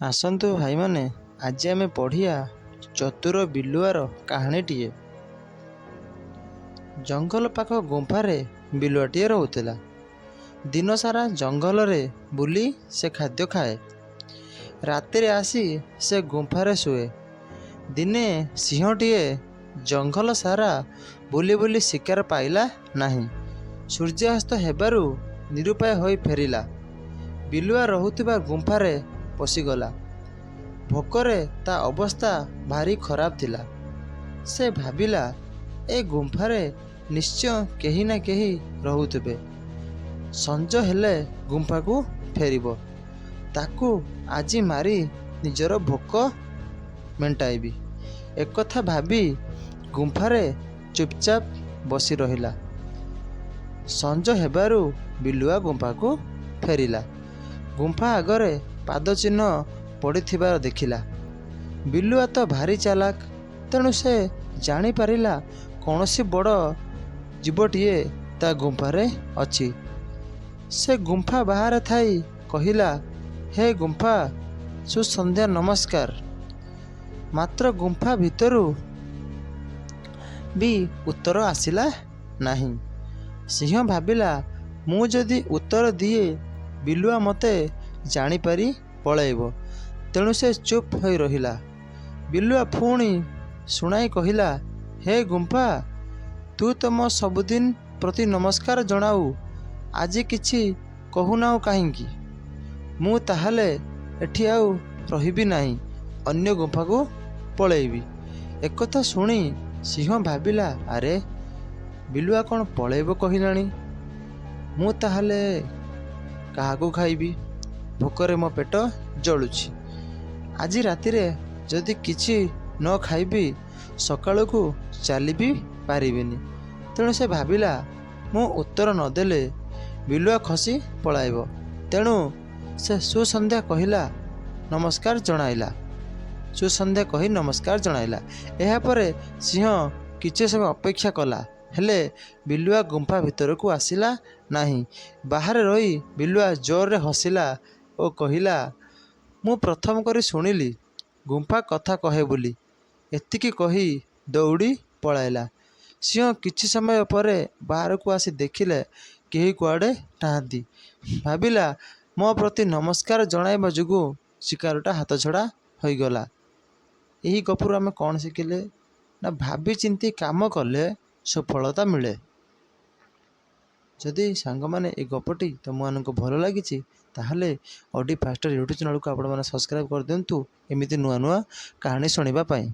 ଆସନ୍ତୁ ଭାଇମାନେ, ଆଜି ଆମେ ପଢ଼ିଆ ଚତୁର ବିଲୁଆର କାହାଣୀଟିଏ। ଜଙ୍ଗଲ ପାଖ ଗୁମ୍ଫାରେ ବିଲୁଆଟିଏ ରହୁଥିଲା। ଦିନସାରା ଜଙ୍ଗଲରେ ବୁଲି ସେ ଖାଦ୍ୟ ଖାଏ। ରାତିରେ ଆସି ସେ ଗୁମ୍ଫାରେ ଶୁଏ। ଦିନେ ସିଂହଟିଏ ଜଙ୍ଗଲ ସାରା ବୁଲି ବୁଲି ଶିକାର ପାଇଲା ନାହିଁ। ସୂର୍ଯ୍ୟାସ୍ତ ହେବାରୁ ନିରୁପାୟ ହୋଇ ଫେରିଲା। ବିଲୁଆ ରହୁଥିବା ଗୁମ୍ଫାରେ ପଶିଗଲା। ଭୋକରେ ତା ଅବସ୍ଥା ଭାରି ଖରାପ ଥିଲା। ସେ ଭାବିଲା, ଏ ଗୁମ୍ଫାରେ ନିଶ୍ଚୟ କେହି ନା କେହି ରହୁଥିବେ। ସଞ୍ଜ ହେଲେ ଗୁମ୍ଫାକୁ ଫେରିବ। ତାକୁ ଆଜି ମାରି ନିଜର ଭୋକ ମେଣ୍ଟାଇବି। ଏକଥା ଭାବି ଗୁମ୍ଫାରେ ଚୁପଚାପ ବସି ରହିଲା। ସଞ୍ଜ ହେବାରୁ ବିଲୁଆ ଗୁମ୍ଫାକୁ ଫେରିଲା। ଗୁମ୍ଫା ଆଗରେ ପାଦ ଚିହ୍ନ ପଡ଼ିଥିବାର ଦେଖିଲା। ବିଲୁଆ ତ ଭାରି ଚାଲାକ, ତେଣୁ ସେ ଜାଣିପାରିଲା କୌଣସି ବଡ଼ ଜୀବଟିଏ ତା ଗୁମ୍ଫାରେ ଅଛି। ସେ ଗୁମ୍ଫା ବାହାରେ ଥାଇ କହିଲା, ହେ ଗୁମ୍ଫା, ସୁସନ୍ଧ୍ୟା ନମସ୍କାର। ମାତ୍ର ଗୁମ୍ଫା ଭିତରୁ ବି ଉତ୍ତର ଆସିଲା ନାହିଁ। ସିଂହ ଭାବିଲା, ମୁଁ ଯଦି ଉତ୍ତର ଦିଏ ବିଲୁଆ ମୋତେ ଜାଣିପାରି ପଳାଇବ। ତେଣୁ ସେ ଚୁପ ହୋଇ ରହିଲା। ବିଲୁଆ ପୁଣି ଶୁଣାଇ କହିଲା, ହେ ଗୁମ୍ଫା, ତୁ ତ ମୋ ସବୁଦିନ ପ୍ରତି ନମସ୍କାର ଜଣାଉ, ଆଜି କିଛି କହୁନାହୁଁ କାହିଁକି? ମୁଁ ତାହେଲେ ଏଠି ଆଉ ରହିବି ନାହିଁ, ଅନ୍ୟ ଗୁମ୍ଫାକୁ ପଳାଇବି। ଏକଥା ଶୁଣି ସିଂହ ଭାବିଲା, ଆରେ, ବିଲୁଆ କ'ଣ ପଳାଇବ କହିଲାଣି? ମୁଁ ତାହେଲେ କାହାକୁ ଖାଇବି? ଭୋକରେ ମୋ ପେଟ ଜଳୁଛି। ଆଜି ରାତିରେ ଯଦି କିଛି ନ ଖାଇବି, ସକାଳକୁ ଚାଲି ବି ପାରିବିନି। ତେଣୁ ସେ ଭାବିଲା, ମୁଁ ଉତ୍ତର ନଦେଲେ ବିଲୁଆ ଖସି ପଳାଇବ। ତେଣୁ ସେ ସୁସନ୍ଧ୍ୟା କହି ନମସ୍କାର ଜଣାଇଲା। ଏହାପରେ ସିଂହ କିଛି ସମୟ ଅପେକ୍ଷା କଲା, ହେଲେ ବିଲୁଆ ଗୁମ୍ଫା ଭିତରକୁ ଆସିଲା ନାହିଁ। ବାହାରେ ରହି ବିଲୁଆ ଜୋରରେ ହସିଲା ଓ କହିଲା, ମୁଁ ପ୍ରଥମ କରି ଶୁଣିଲି ଗୁମ୍ଫା କଥା କହେ ବୋଲି। ଏତିକି କହି ଦୌଡ଼ି ପଳାଇଲା। ସିଂହ କିଛି ସମୟ ପରେ ବାହାରକୁ ଆସି ଦେଖିଲେ କେହି କୁଆଡ଼େ ନାହାନ୍ତି। ଭାବିଲା, ମୋ ପ୍ରତି ନମସ୍କାର ଜଣାଇବା ଯୋଗୁଁ ଶିକାରଟା ହାତଛଡ଼ା ହୋଇଗଲା। ଏହି ଗପରୁ ଆମେ କ'ଣ ଶିଖିଲେ? ନା, ଭାବିଚିନ୍ତି କାମ କଲେ ସଫଳତା ମିଳେ। ଯଦି ସାଙ୍ଗମାନେ ଏ ଗପଟି ତୁମମାନଙ୍କୁ ଭଲ ଲାଗିଛି, ତାହେଲେ OD ଫାଷ୍ଟର ୟୁଟ୍ୟୁବ୍ ଚ୍ୟାନେଲକୁ ଆପଣମାନେ ସବସ୍କ୍ରାଇବ୍ କରିଦିଅନ୍ତୁ, ଏମିତି ନୂଆ ନୂଆ କାହାଣୀ ଶୁଣିବା ପାଇଁ।